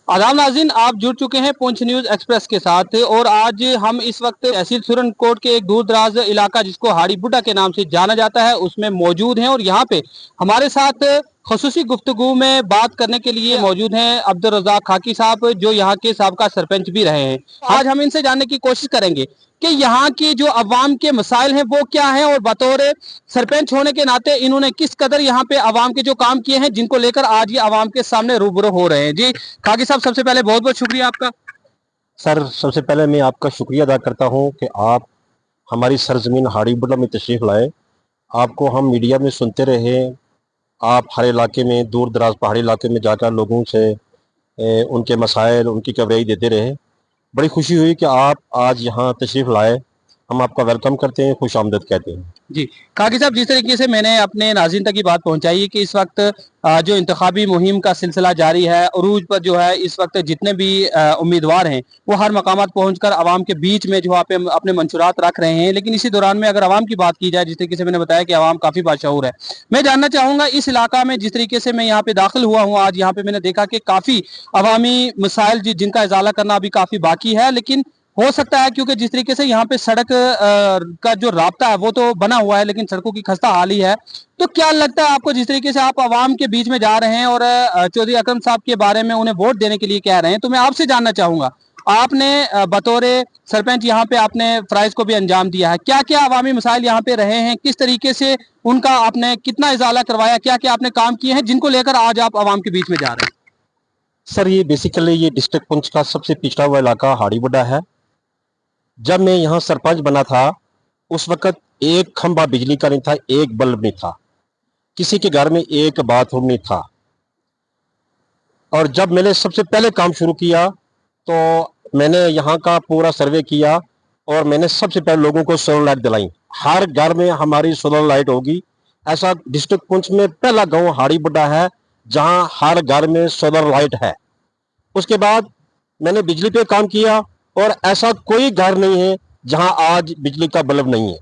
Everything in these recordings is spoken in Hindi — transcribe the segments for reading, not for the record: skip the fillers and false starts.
आदाब नाज़रीन, आप जुड़ चुके हैं पुंछ न्यूज एक्सप्रेस के साथ और आज हम इस वक्त तहसील सुरनकोट के एक दूर दराज इलाका जिसको हाड़ी बुड्ढा के नाम से जाना जाता है उसमें मौजूद हैं और यहाँ पे हमारे साथ खसूसी गुफ्तगू में बात करने के लिए मौजूद हैं अब्दुल रज़ाक खाकी साहब, जो यहाँ के साबका सरपंच भी रहे हैं। आज हम इनसे जानने की कोशिश करेंगे कि यहाँ की जो अवाम के मसाइल हैं वो क्या हैं और बतौर सरपंच होने के नाते इन्होंने किस कदर यहाँ पे अवाम के जो काम किए हैं जिनको लेकर आज ये अवाम के सामने रूबरू हो रहे हैं। जी खाकी साहब, सबसे पहले बहुत बहुत शुक्रिया आपका। सर, सबसे पहले मैं आपका शुक्रिया अदा करता हूं कि आप हमारी सरजमीन हाड़ी बुड्ढा में तशरीफ़ लाए। आपको हम मीडिया में सुनते रहे, आप हर इलाके में, दूर दराज पहाड़ी इलाके में जाकर लोगों से उनके मसाइल, उनकी कवरेज देते रहे। बड़ी खुशी हुई कि आप आज यहाँ तशरीफ़ लाए। हम आपका वेलकम करते हैं, खुश आमदीद कहते हैं। जी खाकी साहब, जिस तरीके से मैंने अपने नाज़रीन तक की बात पहुंचाई है कि इस वक्त जो इंतखाबी मुहिम का सिलसिला जारी है, उरूज पर जो है इस वक्त जितने भी उम्मीदवार हैं वो हर मकामात पहुंचकर आवाम के बीच में जो अपने मंशूरात रख रहे हैं। लेकिन इसी दौरान में अगर आवाम की बात की जाए, जिस तरीके से मैंने बताया कि आवाम काफ़ी बाशऊर है, मैं जानना चाहूँगा इस इलाका में जिस तरीके से मैं यहाँ पे दाखिल हुआ हूँ आज, यहाँ पे मैंने देखा कि काफ़ी अवामी मसाइल जिनका इजाला करना अभी काफ़ी बाकी है। लेकिन हो सकता है क्योंकि जिस तरीके से यहाँ पे सड़क का जो राब्ता है वो तो बना हुआ है लेकिन सड़कों की खस्ता हाल ही है। तो क्या लगता है आपको, जिस तरीके से आप आवाम के बीच में जा रहे हैं और चौधरी अकरम साहब के बारे में उन्हें वोट देने के लिए कह रहे हैं, तो मैं आपसे जानना चाहूंगा, आपने बतौर सरपंच यहाँ पे आपने फराइज को भी अंजाम दिया है, क्या क्या अवामी मसाइल यहाँ पे रहे हैं, किस तरीके से उनका आपने कितना इजाला करवाया, क्या क्या आपने काम किए हैं जिनको लेकर आज आप आवाम के बीच में जा रहे हैं? सर, ये बेसिकली ये डिस्ट्रिक्ट पुंछ का सबसे पिछड़ा हुआ इलाका हाड़ी बुड्ढा है। जब मैं यहाँ सरपंच बना था उस वक्त एक खंभा बिजली का नहीं था, एक बल्ब नहीं था, किसी के घर में एक बाथरूम नहीं था। और जब मैंने सबसे पहले काम शुरू किया तो मैंने यहाँ का पूरा सर्वे किया और मैंने सबसे पहले लोगों को सोलर लाइट दिलाई। हर घर में हमारी सोलर लाइट होगी। ऐसा डिस्ट्रिक्ट पुंछ में पहला गांव हाड़ी बुड्ढा है जहां हर घर में सोलर लाइट है। उसके बाद मैंने बिजली पे काम किया और ऐसा कोई घर नहीं है जहां आज बिजली का बल्ब नहीं है।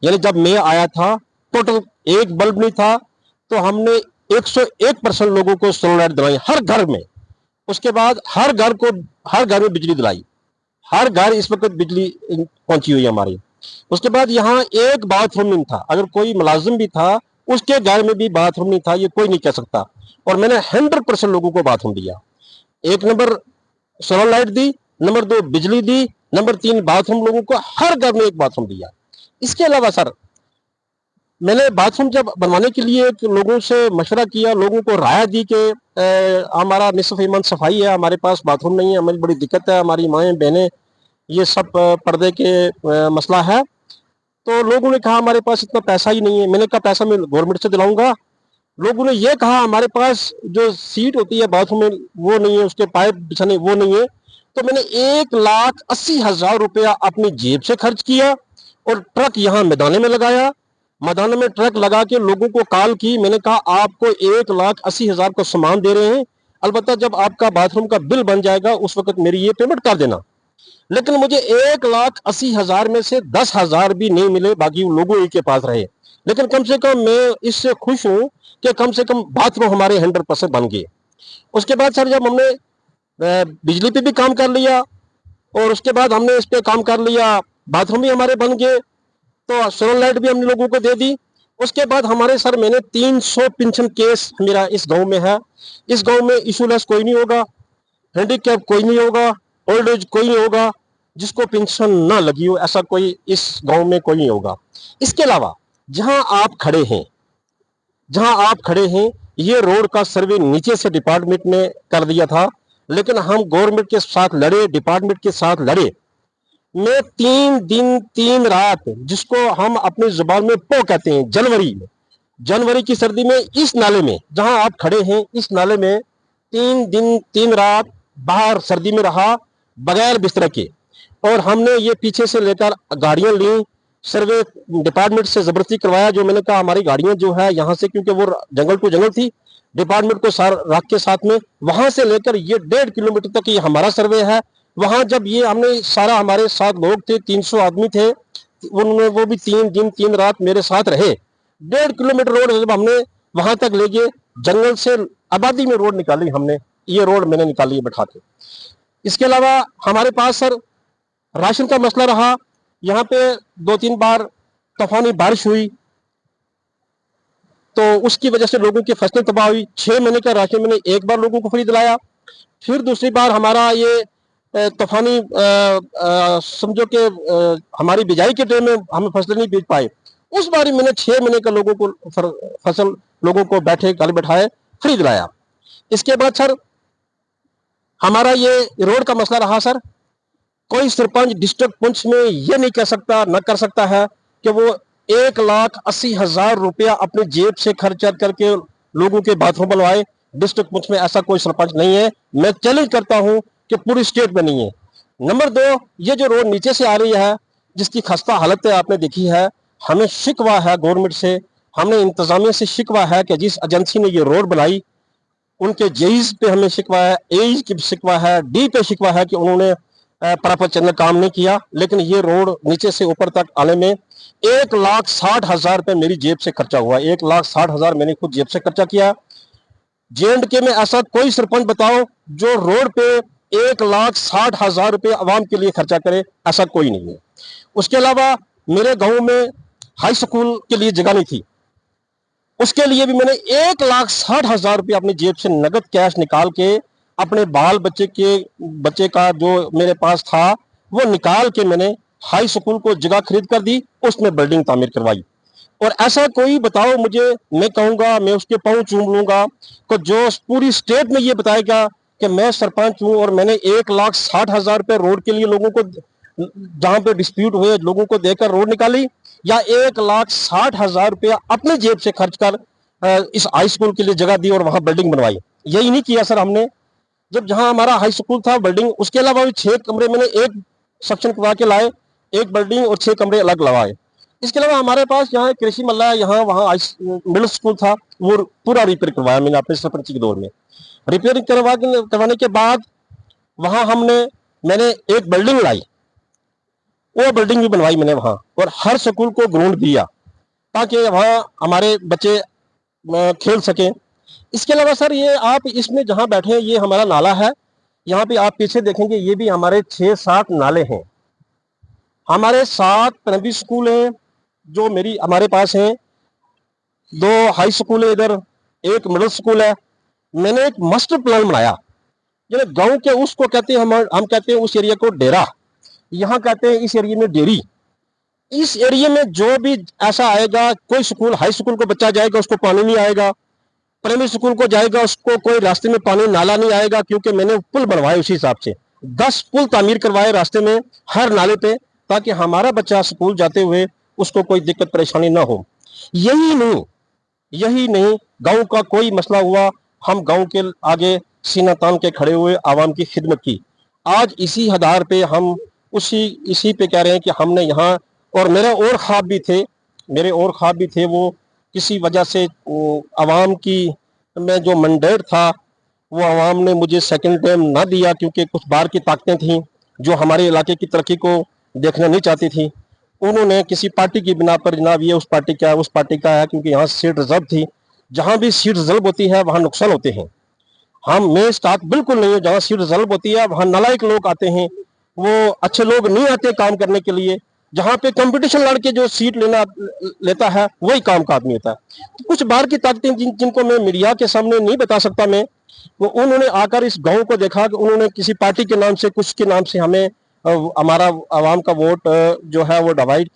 यानी जब मैं आया था टोटल एक बल्ब नहीं था, तो हमने 101% लोगों को सोलर लाइट दिलाई हर घर में। उसके बाद हर घर में बिजली दिलाई। हर घर इस वक्त बिजली पहुंची हुई है हमारी। उसके बाद यहाँ एक बाथरूम नहीं था, अगर कोई मुलाजिम भी था उसके घर में भी बाथरूम नहीं था, ये कोई नहीं कह सकता। और मैंने 100% लोगों को बाथरूम दिया। एक नंबर सोलर लाइट दी, नंबर 2 बिजली दी, नंबर 3 बाथरूम लोगों को हर घर में एक बाथरूम दिया। इसके अलावा सर, मैंने बाथरूम जब बनवाने के लिए लोगों से मशवरा किया, लोगों को राय दी कि हमारा निसफ ईमान सफाई है, हमारे पास बाथरूम नहीं है, हमारी बड़ी दिक्कत है, हमारी माएँ बहनें ये सब पर्दे के मसला है। तो लोगों ने कहा हमारे पास इतना पैसा ही नहीं है। मैंने कहा पैसा मैं गवर्नमेंट से दिलाऊंगा। लोगों ने ये कहा हमारे पास जो सीट होती है बाथरूम में वो नहीं है, उसके पाइप बिछाने वो नहीं है। तो मैंने 1,80,000 रुपया अपनी जेब से खर्च किया और ट्रक यहाँ मैदाने में लगाया। मैदान में ट्रक लगा के लोगों को कॉल की, मैंने कहा आपको 1,80,000 को सामान दे रहे हैं, अलबत्ता जब आपका बाथरूम का बिल बन जाएगा उस वक्त मेरी ये पेमेंट कर देना। लेकिन मुझे 1,80,000 में से 10,000 भी नहीं मिले, बाकी लोगों ही के पास रहे। लेकिन कम से कम मैं इससे खुश हूं कि कम से कम बाथरूम हमारे 100% बन गए। उसके बाद सर जब हमने बिजली पे भी काम कर लिया और उसके बाद हमने इस पे काम कर लिया, बाथरूम भी हमारे बन गए, तो सोलर लाइट भी हमने लोगों को दे दी। उसके बाद हमारे सर मैंने 300 पेंशन केस मेरा इस गांव में है। इस गांव में इशूलेस कोई नहीं होगा, हैंडीकैप कोई नहीं होगा, ओल्ड एज कोई नहीं होगा, जिसको पेंशन ना लगी हो ऐसा कोई इस गांव में कोई नहीं होगा। इसके अलावा जहां आप खड़े हैं ये रोड का सर्वे नीचे से डिपार्टमेंट ने कर दिया था, लेकिन हम गवर्नमेंट के साथ लड़े, डिपार्टमेंट के साथ लड़े। मैं 3 दिन 3 रात, जिसको हम अपनी जुबान में पो कहते हैं, जनवरी की सर्दी में इस नाले में जहां आप खड़े हैं इस नाले में 3 दिन 3 रात बाहर सर्दी में रहा बगैर बिस्तर के। और हमने ये पीछे से लेकर गाड़ियां ली, सर्वे डिपार्टमेंट से जबरदस्ती करवाया। जो मैंने कहा हमारी गाड़ियां जो है यहाँ से, क्योंकि वो जंगल टू जंगल थी, डिपार्टमेंट को सार रख के साथ में वहां से लेकर ये 1.5 किलोमीटर तक ये हमारा सर्वे है। वहां जब ये हमने सारा, हमारे साथ लोग थे, 300 आदमी थे, उन्होंने वो भी 3 दिन 3 रात मेरे साथ रहे। 1.5 किलोमीटर रोड जब हमने वहां तक ले गए, जंगल से आबादी में रोड निकाली हमने, ये रोड मैंने निकाली है बैठा के। इसके अलावा हमारे पास सर राशन का मसला रहा। यहाँ पे 2-3 बार तूफानी बारिश हुई तो उसकी वजह से लोगों की फसलें तबाह हुई। 6 महीने का राशन मैंने एक बार लोगों को फ्री दिलाया। फिर दूसरी बार हमारा ये तूफानी समझो कि हमारी बिजाई के टाइम में हम फसलें नहीं बीज पाए, उस बार मैंने 6 महीने का लोगों को फसल लोगों को बैठे घर बैठाए फ्री दिलाया। इसके बाद सर हमारा ये रोड का मसला रहा सर। कोई सरपंच डिस्ट्रिक्ट पुंछ में ये नहीं कह सकता न कर सकता है कि वो 1,80,000 रुपया अपनी जेब से खर्च करके लोगों के बाथरूम बनवाए। डिस्ट्रिक्ट पुंछ में ऐसा कोई सरपंच नहीं है। मैं चैलेंज करता हूं कि पूरी स्टेट में नहीं है। नंबर 2, ये जो रोड नीचे से आ रही है जिसकी खस्ता हालत है आपने देखी है, हमें शिकवा है गवर्नमेंट से, हमने इंतजामिया से शिकवा है कि जिस एजेंसी ने ये रोड बनाई उनके जेईज पे हमें शिकवा है, एईज की शिकवा है, डी पे शिकवा है कि उन्होंने प्रॉपर चैनल काम नहीं किया। लेकिन ये रोड नीचे से ऊपर तक आने में 1,60,000 रुपये मेरी जेब से खर्चा हुआ। 1,60,000 मैंने खुद जेब से खर्चा किया। J&K में ऐसा कोई सरपंच बताओ जो रोड पे 1,60,000 रुपये आवाम के लिए खर्चा करे, ऐसा कोई नहीं है। उसके अलावा मेरे गांव में हाई स्कूल के लिए जगह नहीं थी, उसके लिए भी मैंने 1,60,000 रुपये अपनी जेब से नगद कैश निकाल के अपने बाल बच्चे का जो मेरे पास था वो निकाल के मैंने हाई स्कूल को जगह खरीद कर दी, उसमें बिल्डिंग तामीर करवाई। और ऐसा कोई बताओ मुझे, मैं कहूंगा मैं उसके पांव चूम लूंगा तो जो पूरी स्टेट में ये बताएगा कि मैं सरपंच हूं और मैंने 1,60,000 रुपये रोड के लिए लोगों को जहां पे डिस्प्यूट हुए लोगों को देकर रोड निकाली, या 1,60,000 रुपया अपने जेब से खर्च कर इस हाई स्कूल के लिए जगह दी और वहां बिल्डिंग बनवाई। यही नहीं किया सर हमने। जब जहां हमारा हाई स्कूल था बिल्डिंग, उसके अलावा भी 6 कमरे मैंने एक सेक्शन करवा के लाए, एक बिल्डिंग और 6 कमरे अलग लगाए। इसके अलावा हमारे पास यहाँ कृषि मल्ला है, यहाँ वहाँ मिडिल स्कूल था, वो पूरा रिपेयर करवाया मैंने अपने सरपंच के दौर में। रिपेयरिंग करवाने के बाद वहाँ मैंने एक बिल्डिंग लाई, वो बिल्डिंग भी बनवाई मैंने वहाँ, और हर स्कूल को ग्राउंड दिया ताकि वहाँ हमारे बच्चे खेल सकें। इसके अलावा सर ये आप इसमें जहाँ बैठे हैं ये हमारा नाला है, यहाँ पे आप पीछे देखेंगे ये भी हमारे 6-7 नाले हैं। हमारे 7 प्राइमरी स्कूल हैं जो हमारे पास हैं, 2 हाई स्कूल है इधर, एक मिडिल स्कूल है। मैंने एक मास्टर प्लान बनाया, ये गांव के उसको कहते हैं हम कहते हैं उस एरिया को डेरा, यहाँ कहते हैं इस एरिया में डेरी। इस एरिया में जो भी ऐसा आएगा, कोई स्कूल हाई स्कूल को बच्चा जाएगा उसको पानी नहीं आएगा, प्राइमरी स्कूल को जाएगा उसको कोई रास्ते में पानी नाला नहीं आएगा, क्योंकि मैंने पुल बनवाए उसी हिसाब से 10 पुल तामीर करवाए रास्ते में हर नाले पे, ताकि हमारा बच्चा स्कूल जाते हुए उसको कोई दिक्कत परेशानी ना हो। यही नहीं गांव का कोई मसला हुआ, हम गांव के आगे सीना तान के खड़े हुए आवाम की खिदमत की। आज इसी आधार पे हम इसी पे कह रहे हैं कि हमने यहाँ, और मेरे और ख्वाब भी थे वो किसी वजह से आवाम की में जो मैंडेट था वो आवाम ने मुझे सेकंड टाइम ना दिया, क्योंकि कुछ बाहर की ताकतें थीं जो हमारे इलाके की तरक्की को देखना नहीं चाहती थी। उन्होंने किसी पार्टी की बिना पर जनाब ये उस पार्टी का है, क्योंकि यहाँ सीट रिजर्व थी, जहाँ भी सीट रिजर्व होती है वहाँ नुकसान होते हैं। मैं इस बात बिल्कुल नहीं हूँ, जहाँ सीट रिजर्व होती है वहाँ नालायक लोग आते हैं, वो अच्छे लोग नहीं आते काम करने के लिए। जहाँ पे कंपटीशन लड़के जो सीट लेता है वही काम का आदमी होता है। तो कुछ बाहर की ताकतें जिनको मैं मीडिया के सामने नहीं बता सकता मैं, वो उन्होंने आकर इस गांव को देखा कि उन्होंने किसी पार्टी के नाम से कुछ के नाम से हमें हमारा आवाम का वोट जो है वो डिवाइड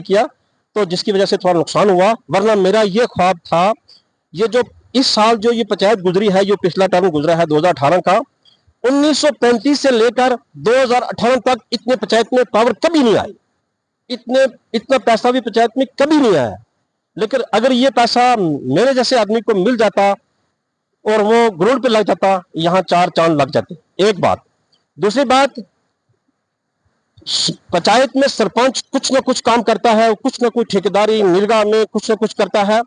किया, तो जिसकी वजह से थोड़ा नुकसान हुआ। वरना मेरा ये ख्वाब था, ये जो इस साल जो ये पंचायत गुजरी है, जो पिछला टर्म गुजरा है 2018 का, 1935 से लेकर 2018 तक इतने पंचायत में पावर कभी नहीं आई, इतना पैसा भी पंचायत में कभी नहीं आया। लेकिन अगर ये पैसा मेरे जैसे आदमी को मिल जाता और वो ग्राउंड पे लग जाता, यहाँ 4 चांद लग जाते। एक बात। दूसरी बात, पंचायत में सरपंच कुछ ना कुछ काम करता है, कुछ ना कुछ ठेकेदारी निगाह में कुछ ना कुछ करता है।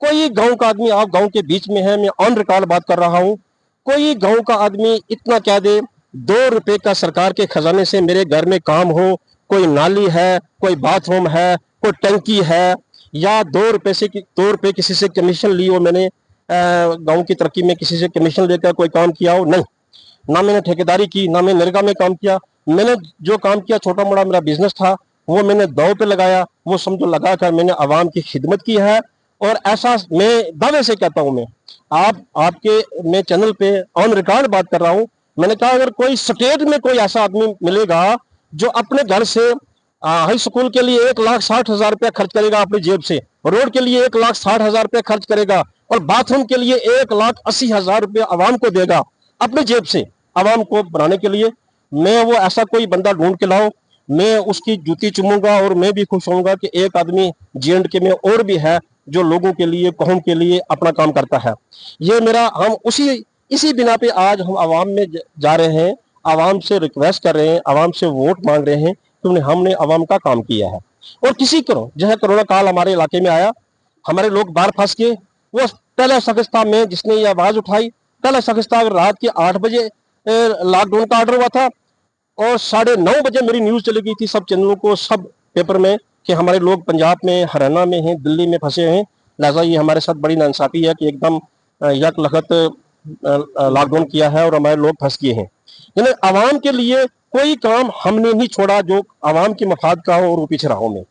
कोई गांव का आदमी, आप गांव के बीच में है, मैं ऑन रिकॉर्ड बात कर रहा हूं, कोई गांव का आदमी इतना कह दे 2 रुपए का सरकार के खजाने से मेरे घर में काम हो, कोई नाली है, कोई बाथरूम है, कोई टंकी है, या 2 रुपए किसी से कमीशन ली हो मैंने गांव की तरक्की में किसी से कमीशन लेकर कोई काम किया हो, नहीं। ना मैंने ठेकेदारी की, ना मैंने नरेगा में काम किया। मैंने जो काम किया, छोटा मोटा मेरा बिजनेस था, वो मैंने दांव पे लगाया, वो समझो लगा कर मैंने आवाम की खिदमत की है। और ऐसा मैं दावे से कहता हूं, मैं मैं चैनल पे ऑन रिकॉर्ड बात कर रहा हूं। मैंने कहा अगर कोई स्टेट में कोई ऐसा आदमी मिलेगा जो अपने घर से हाई स्कूल के लिए 1,60,000 रुपया खर्च करेगा अपनी जेब से, रोड के लिए 1,60,000 रुपया खर्च करेगा, और बाथरूम के लिए 1,80,000 रुपया आवाम को देगा अपनी जेब से आवाम को बनाने के लिए, मैं वो ऐसा कोई बंदा ढूंढ के लाओ, मैं उसकी जूती चूमूंगा। और मैं भी खुश होऊंगा कि एक आदमी J&K में और भी है जो लोगों के लिए, कौम के लिए अपना काम करता है। ये मेरा, हम इसी बिना पे आज हम आवाम में जा रहे हैं, आवाम से रिक्वेस्ट कर रहे हैं, आवाम से वोट मांग रहे हैं, क्योंकि हमने आवाम का काम किया है। और किसी को जैसे कोरोना काल हमारे इलाके में आया, हमारे लोग बाहर फंस गए, वो पहला शख्स था मैं जिसने ये आवाज उठाई। पहला शख्स था, रात के 8 बजे लॉकडाउन का ऑर्डर हुआ था, और 9:30 बजे मेरी न्यूज चली गई थी सब चैनलों को, सब पेपर में, कि हमारे लोग पंजाब में, हरियाणा में हैं, दिल्ली में फंसे हैं। लिहाजा ये हमारे साथ बड़ी नाइंसाफी है कि एकदम यक लगत लॉकडाउन किया है और हमारे लोग फंस गए हैं। यानी आवाम के लिए कोई काम हमने नहीं छोड़ा जो आवाम की मफाद का हो और वो पीछे रहा हूं मैं।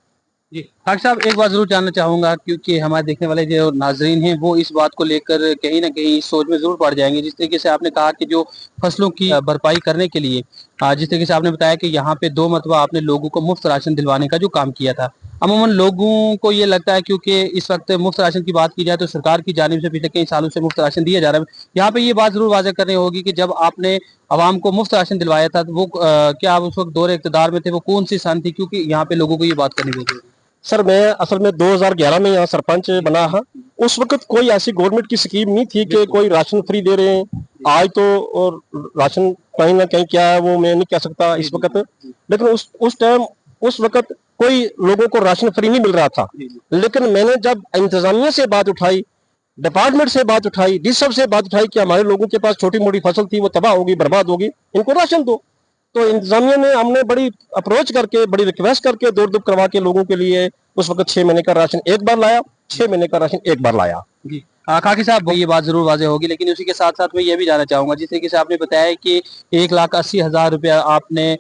जी खाक साहब, एक बात जरूर जानना चाहूंगा, क्योंकि हमारे देखने वाले जो नाजरीन हैं वो इस बात को लेकर कहीं ना कहीं सोच में जरूर पड़ जाएंगे। जिस तरीके से आपने कहा कि जो फसलों की भरपाई करने के लिए, जिस तरीके से आपने बताया कि यहाँ पे 2 मरतबा आपने लोगों को मुफ्त राशन दिलवाने का जो काम किया था। अमूमन लोगों को ये लगता है, क्योंकि इस वक्त मुफ्त राशन की बात की जाए तो सरकार की जानिब से पिछले कई सालों से मुफ्त राशन दिया जा रहा है। यहाँ पे ये बात जरूर वाज़ेह करनी होगी कि जब आपने आवाम को मुफ्त राशन दिलवाया था तो वो क्या आप उस वक्त दौरे इक़्तिदार में थे, वो कौन सी सन थी, क्योंकि यहाँ पे लोगों को ये बात करनी होगी। सर मैं असल में 2011 में यहाँ सरपंच बना है। उस वक्त कोई ऐसी गवर्नमेंट की स्कीम नहीं थी कि कोई राशन फ्री दे रहे हैं। आज तो और राशन कहीं ना कहीं क्या है वो मैं नहीं कह सकता इस वक्त, लेकिन उस टाइम उस वक्त कोई लोगों को राशन फ्री नहीं मिल रहा था। लेकिन मैंने जब इंतजामिया से बात उठाई, डिपार्टमेंट से बात उठाई, डी सब से बात उठाई कि हमारे लोगों के पास छोटी मोटी फसल थी वो तबाह होगी, बर्बाद होगी, इनको राशन दो, तो इंतजामिया ने, हमने बड़ी अप्रोच करके, बड़ी रिक्वेस्ट करके दौड़ धूप करवा के लोगों के लिए उस वक्त 6 महीने का राशन एक बार लाया, 6 महीने का राशन एक बार लाया। जी खाकी साहब, ये बात जरूर वाज़ेह होगी, लेकिन उसी के साथ साथ मैं ये भी जानना चाहूंगा, जिस तरीके से आपने बताया कि 1,80,000 रुपया आपने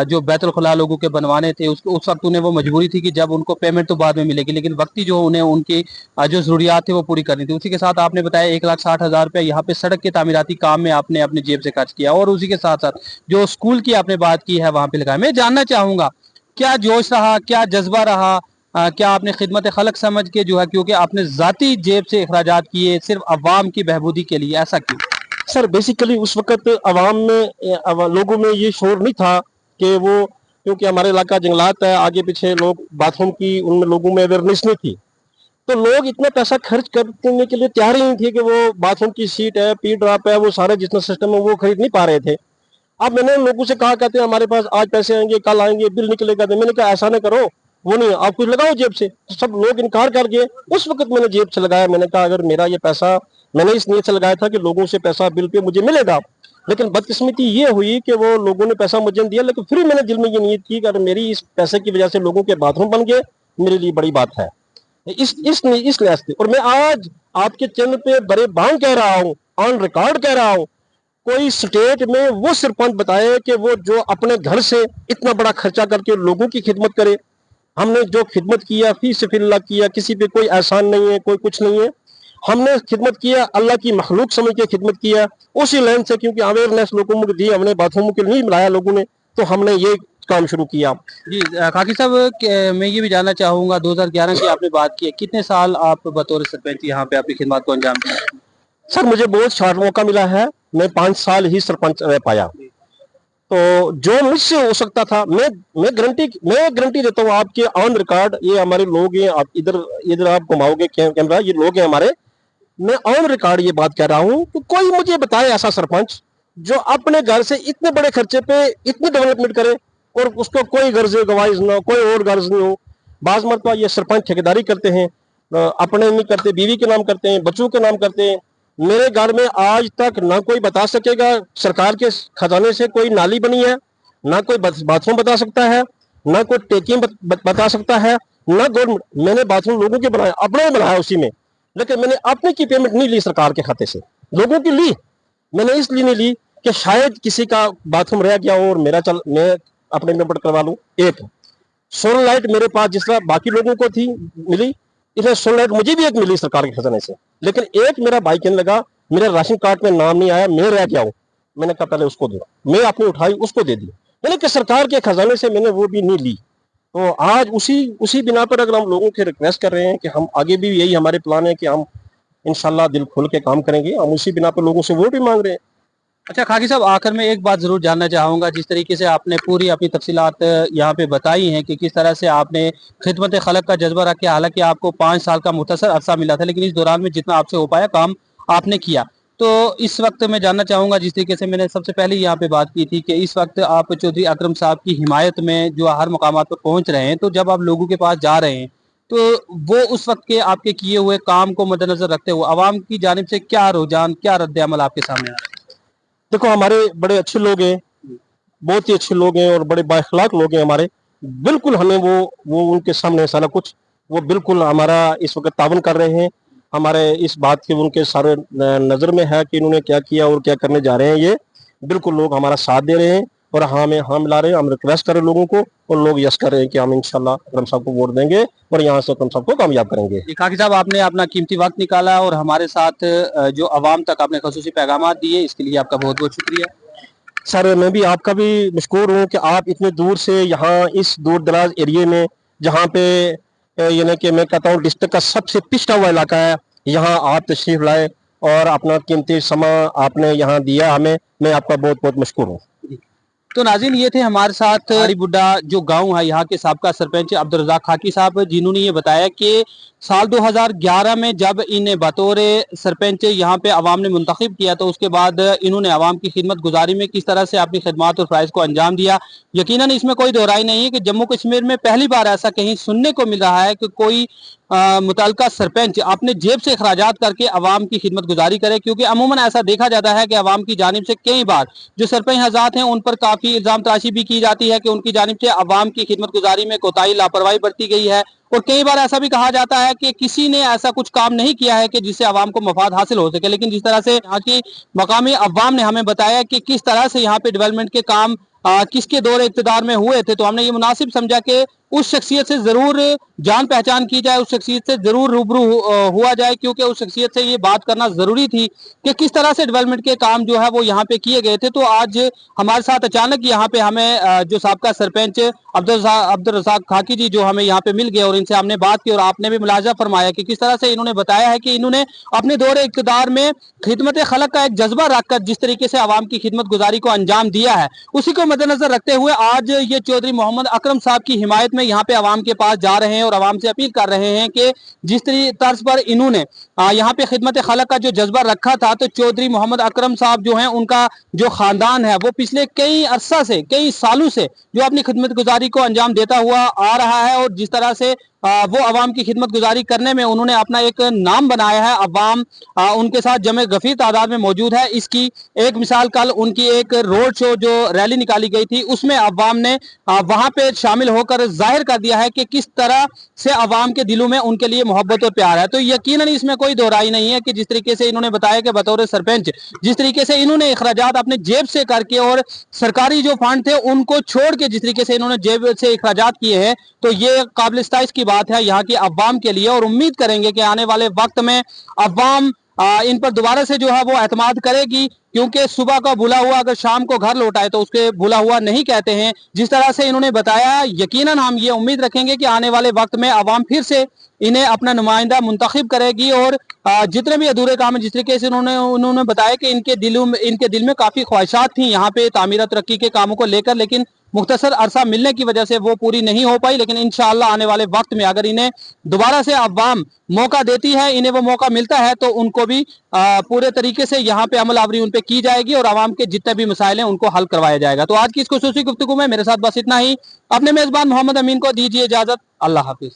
जो बैतुल खुला लोगों के बनवाने थे, उसको उस वक्त उन्हें वो मजबूरी थी कि जब उनको पेमेंट तो बाद में मिलेगी, लेकिन वक्ती जो उन्हें उनकी जो जरूरियात थी वो पूरी करनी थी। उसी के साथ आपने बताया 1,60,000 रुपया यहाँ पे सड़क के तामीराती काम में आपने अपनी जेब से खर्च किया, और उसी के साथ साथ जो स्कूल की आपने बात की है वहां पे लगाया। मैं जानना चाहूंगा क्या जोश रहा, क्या जज्बा रहा, क्या आपने खिदमत खलक समझ के जो है, क्योंकि आपने जाती जेब से अखराजात किए सिर्फ अवाम की बहबूदी के लिए, ऐसा क्यों? सर बेसिकली उस वक्त आवाम में, लोगों में ये शोर नहीं था कि वो, क्योंकि हमारे इलाका जंगलात है, आगे पीछे लोग, बाथरूम की उनमें लोगों में अवेयरनेस नहीं थी, तो लोग इतना पैसा खर्च करने के लिए तैयार ही नहीं थे कि वो बाथरूम की सीट है, पी ड्रॉप है, वो सारे जितना सिस्टम है वो खरीद नहीं पा रहे थे। अब मैंने लोगों से कहा, कहते हैं हमारे पास आज पैसे आएंगे, कल आएंगे, बिल निकलेगा, तो मैंने कहा ऐसा ना करो, वो नहीं, आप कुछ लगाओ जेब से। तो सब लोग इनकार कर गए। उस वक्त मैंने जेब से लगाया, मैंने कहा अगर मेरा ये पैसा, मैंने इस नीयत से लगाया था कि लोगों से पैसा बिल पे मुझे मिलेगा, लेकिन बदकिस्मती ये हुई कि वो लोगों ने पैसा मुझे दिया, लेकिन फिर मैंने दिल में ये नीयत की कि अगर मेरी इस पैसे की वजह से लोगों के बाथरूम बन गए, मेरे लिए बड़ी बात है। इस लिहाज से, और मैं आज आपके चैनल पे बड़े बांग कह रहा हूँ, ऑन रिकॉर्ड कह रहा हूँ, कोई स्टेट में वो सरपंच बताए कि वो जो अपने घर से इतना बड़ा खर्चा करके लोगों की खिदमत करे। हमने जो खिदमत किया फी सिफिल्लाह किया, किसी पे कोई एहसान नहीं है, कोई कुछ नहीं है, हमने खिदमत किया, अल्लाह की मखलूक समझ के खिदमत किया उसी लाइन से, क्योंकि अवेयरनेस लोगों को दी, हमने बाथरूम के नहीं मिलाया लोगों ने, तो हमने ये काम शुरू किया। जी खाकी साहब, मैं ये भी जानना चाहूंगा, 2011 की आपने बात की है, कितने साल आप बतौर सरपंच यहाँ पे अपनी खिदमत को अंजाम दिया? सर मुझे बहुत शार्ट मौका मिला है, मैं 5 साल ही सरपंच रह पाया, तो जो मुझसे हो सकता था, मैं गारंटी देता हूँ आपके ऑन रिकॉर्ड, ये हमारे लोग हैं, आप इधर आप घुमाओगे कैमरा, ये लोग हैं हमारे, मैं ऑन रिकॉर्ड ये बात कह रहा हूँ कि कोई मुझे बताए ऐसा सरपंच जो अपने घर से इतने बड़े खर्चे पे इतनी डेवलपमेंट करे और उसको कोई गर्ज गवाइज ना हो, कोई और गर्ज नहीं हो। बाज मरतबा ये सरपंच ठेकेदारी करते हैं, अपने नहीं करते, बीवी के नाम करते हैं, बच्चों के नाम करते हैं। मेरे घर में आज तक ना कोई बता सकेगा सरकार के खजाने से कोई नाली बनी है, ना कोई बाथरूम बता सकता है, ना कोई टेकिंग बता सकता है, ना गवर्नमेंट। मैंने बाथरूम लोगों के बनाया, अपने बनाया उसी में, लेकिन मैंने अपने की पेमेंट नहीं ली सरकार के खाते से, लोगों की ली। मैंने इसलिए नहीं ली कि शायद किसी का बाथरूम रह गया हो और मैं अपने में करवा लूं। एक सोलर लाइट मेरे पास जिस तरह बाकी लोगों को थी मिली, इसलिए सोलर लाइट मुझे भी एक मिली सरकार के खजाने से। लेकिन एक मेरा भाई कहने लगा मेरा राशन कार्ड में नाम नहीं आया, मैं रह गया हूं। मैंने कहा पहले उसको दो, मैं अपनी उठाई उसको दे दी, मैंने कि सरकार के खजाने से मैंने वो भी नहीं ली। तो आज उसी बिना पर अगर हम लोगों से रिक्वेस्ट कर रहे हैं कि हम आगे भी यही हमारे प्लान है कि हम इंशाल्लाह दिल खोल के काम करेंगे, हम उसी बिना पर लोगों से वोट भी मांग रहे हैं। अच्छा खाकी साहब, आखिर में एक बात जरूर जानना चाहूंगा, जिस तरीके से आपने पूरी अपनी तफसीलात यहाँ पे बताई हैं कि किस तरह से आपने खिदमत खलक का जज्बा रखे, हालांकि आपको 5 साल का मुख्तसर अरसा मिला था, लेकिन इस दौरान में जितना आपसे हो पाया काम आपने किया। तो इस वक्त मैं जानना चाहूंगा, जिस तरीके से मैंने सबसे पहले यहाँ पे बात की थी कि इस वक्त आप चौधरी अकरम साहब की हिमायत में जो हर मकामात पर पहुंच रहे हैं, तो जब आप लोगों के पास जा रहे हैं तो वो उस वक्त के आपके किए हुए काम को मद्देनजर रखते हुए आवाम की जानिब से क्या रुझान, क्या रद्द-ए-अमल आपके सामने आ रहा है? देखो हमारे बड़े अच्छे लोग हैं, बहुत ही अच्छे लोग हैं और बड़े बाइखलाक लोग हैं हमारे। बिल्कुल हमें वो उनके सामने सारा कुछ वो बिल्कुल हमारा इस वक्त तावन कर रहे हैं। हमारे इस बात की उनके सारे नज़र में है कि इन्होंने क्या किया और क्या करने जा रहे हैं। ये बिल्कुल लोग हमारा साथ दे रहे हैं और हमें हाँ मिला रहे हैं। हम रिक्वेस्ट कर रहे हैं लोगों को और लोग यस कर रहे हैं कि हम इंशाल्लाह अकरम साहब को वोट देंगे और यहाँ से अकरम साहब को कामयाब करेंगे। जी, खाकी साहब, आपने अपना कीमती वक्त निकाला और हमारे साथ जो आवाम तक आपने खसूसी पैगाम दिए, इसके लिए आपका बहुत बहुत शुक्रिया। सर मैं भी आपका भी मशकूर हूँ कि आप इतने दूर से यहाँ इस दूर दराज एरिए में जहाँ पे यानी कि मैं कहता हूँ डिस्ट्रिक्ट का सबसे पिछड़ा हुआ इलाका है, यहाँ आप तशरीफ लाए और अपना कीमती समा आपने यहाँ दिया हमें। मैं आपका बहुत बहुत मशकूर हूँ। तो नाज़रीन, ये थे हमारे साथ हरी बुड्ढा जो गांव है, यहाँ के साबका सरपंच अब्दुल रज़ाक खाकी साहब, जिन्होंने ये बताया कि साल 2011 में जब इन्हें बतौर सरपंच यहाँ पे अवाम ने मुंतखब किया, तो उसके बाद इन्होंने अवाम की खिदमत गुजारी में किस तरह से अपनी खिदमत और फ़राइज़ को अंजाम दिया। यकीनन इसमें कोई दोहराई नहीं है कि जम्मू कश्मीर में पहली बार ऐसा कहीं सुनने को मिल रहा है कि कोई मुतल्लिका सरपंच अपने जेब से अखराजात करके अवाम की खिदमत गुजारी करे, क्योंकि अमूमन ऐसा देखा जाता है कि अवाम की जानिब से कई बार जो सरपंच हज़रात हैं उन पर काफ़ी इल्ज़ाम तराशी भी की जाती है कि उनकी जानिब से अवाम की खिदमत गुजारी में कोताही लापरवाही बरती गई है, और कई बार ऐसा भी कहा जाता है कि किसी ने ऐसा कुछ काम नहीं किया है कि जिससे अवाम को मफाद हासिल हो सके। लेकिन जिस तरह से यहाँ की मकामी अवाम ने हमें बताया कि किस तरह से यहाँ पे डेवलपमेंट के काम किसके दौर इक़्तिदार में हुए थे, तो हमने ये मुनासिब समझा कि उस शख्सियत से जरूर जान पहचान की जाए, उस शख्सियत से जरूर रूबरू हुआ जाए, क्योंकि उस शख्सियत से ये बात करना जरूरी थी कि किस तरह से डेवलपमेंट के काम जो है वो यहाँ पे किए गए थे। तो आज हमारे साथ अचानक यहाँ पे हमें जो साबका सरपंच अब्दुल रज़ाक खाकी जी जो हमें यहाँ पे मिल गए और इनसे हमने बात की, और आपने भी मुलाजा फरमाया कि किस तरह से इन्होंने बताया है कि इन्होंने अपने दौर इक़्तिदार में खिदमत खलक का एक जज्बा रखकर जिस तरीके से आवाम की खिदमत गुजारी को अंजाम दिया है, उसी को मद्देनजर रखते हुए आज ये चौधरी मोहम्मद अकरम साहब की हिमायत में यहाँ पे आवाम के पास जा रहे हैं और आवाम से अपील कर रहे हैं कि जिस तर्ज पर इन्होंने यहाँ पे खिदमत खलक का जो जज्बा रखा था, तो चौधरी मोहम्मद अकरम साहब जो हैं उनका जो खानदान है वो पिछले कई अरसा से, कई सालों से जो अपनी खिदमत गुजारी को अंजाम देता हुआ आ रहा है, और जिस तरह से वो अवाम की खिदमत गुजारी करने में उन्होंने अपना एक नाम बनाया है। अवाम उनके साथ जमे गफीर तादाद में मौजूद है। इसकी एक मिसाल कल उनकी एक रोड शो जो रैली निकाली गई थी, उसमें अवाम ने वहां पे शामिल होकर जाहिर कर दिया है कि किस तरह से अवाम के दिलों में उनके लिए मोहब्बत और प्यार है। तो यकीनन इसमें कोई दोहराई नहीं है कि जिस तरीके से इन्होंने बताया कि बतौर सरपंच जिस तरीके से इन्होंने अखराजात अपने जेब से करके और सरकारी जो फंड थे उनको छोड़ के जिस तरीके से इन्होंने जेब से अखराजात किए हैं, तो ये काबिल इस्ताइश की बात है यहाँ की अवाम के लिए, और उम्मीद करेंगे कि आने वाले वक्त में अवाम इन पर दोबारा से जो है वो एतमाद करेगी, क्योंकि सुबह का भूला हुआ अगर शाम को घर लौटाए तो उसके भूला हुआ नहीं कहते हैं। जिस तरह से इन्होंने बताया, यकीनन हम ये उम्मीद रखेंगे कि आने वाले वक्त में अवाम फिर से इन्हें अपना नुमाइंदा मुंतखब करेगी, और जितने भी अधूरे काम है जिस तरीके से उन्होंने बताया कि इनके दिल में काफ़ी ख्वाहिशात थी यहाँ पे तामीर तरक्की के कामों को लेकर, लेकिन मुख्तसर अरसा मिलने की वजह से वो पूरी नहीं हो पाई। लेकिन इंशाअल्लाह आने वाले वक्त में अगर इन्हें दोबारा से अवाम मौका देती है, इन्हें वो मौका मिलता है, तो उनको भी पूरे तरीके से यहाँ पे अमल आवरी उन पे की जाएगी और आवाम के जितने भी मसाइल हैं उनको हल करवाया जाएगा। तो आज की इस खुसूसी गुफ्तगू में मेरे साथ बस इतना ही। अपने मेजबान मोहम्मद अमीन को दीजिए इजाजत। अल्लाह हाफिज।